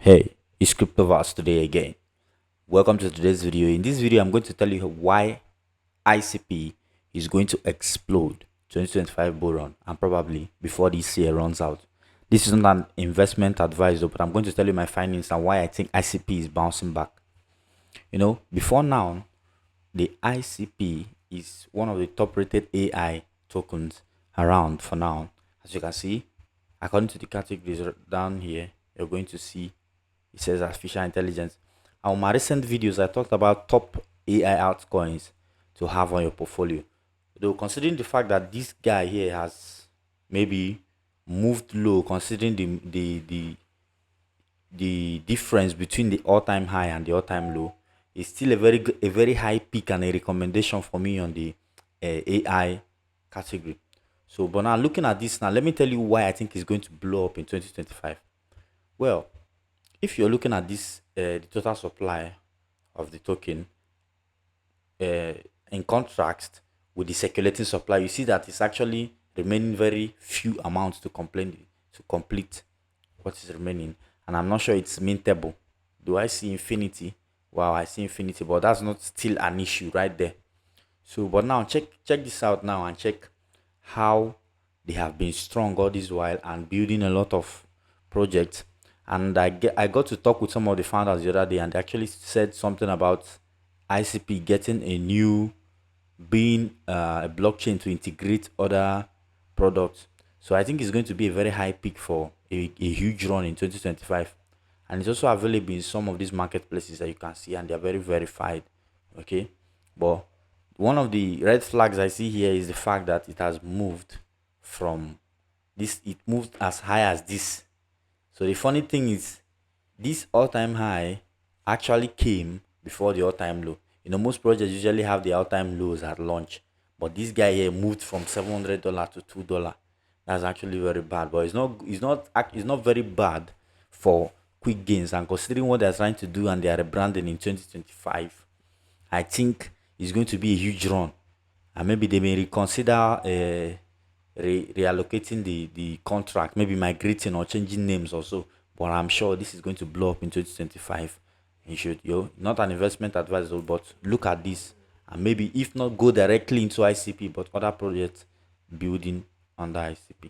Hey, it's Cryptovast today again. Welcome to today's video. In this video, I'm going to tell you why ICP is going to explode 2025 bull run and probably before this year runs out. This is not an investment advice, though, but I'm going to tell you my findings and why I think ICP is bouncing back. Before now, the ICP is one of the top rated AI tokens around for now. As you can see, according to the categories down here, you're going to see it says artificial intelligence. On my recent videos, I talked about top AI altcoins to have on your portfolio. Though considering the fact that this guy here has maybe moved low, considering the difference between the all-time high and the all-time low, is still a very high peak and a recommendation for me on the AI category. So, but now looking at this now, let me tell you why I think it's going to blow up in 2025. Well, if you're looking at this, the total supply of the token uh, in contrast with the circulating supply, you see that it's actually remaining very few amounts to complete what is remaining, and I'm not sure it's mintable. Do I see infinity? Wow, I see infinity, but that's not still an issue right there. So, but now check this out now and check how they have been strong all this while and building a lot of projects. And I got to talk with some of the founders the other day, and they actually said something about ICP getting a new being a blockchain to integrate other products. So I think it's going to be a very high peak for a huge run in 2025. And it's also available in some of these marketplaces that you can see, and they're very verified. Okay. But one of the red flags I see here is the fact that it has moved from this, it moved as high as this. So the funny thing is, this all-time high actually came before the all-time low. Most projects usually have the all-time lows at launch, but this guy here moved from $700 to $2. That's actually very bad, but it's not very bad for quick gains. And considering what they're trying to do and they are rebranding in 2025, I think it's going to be a huge run, and maybe they may reconsider reallocating the contract, maybe migrating or changing names also. But I'm sure this is going to blow up in 2025. You should, not an investment advisor, but look at this and maybe if not go directly into ICP, but other projects building under ICP.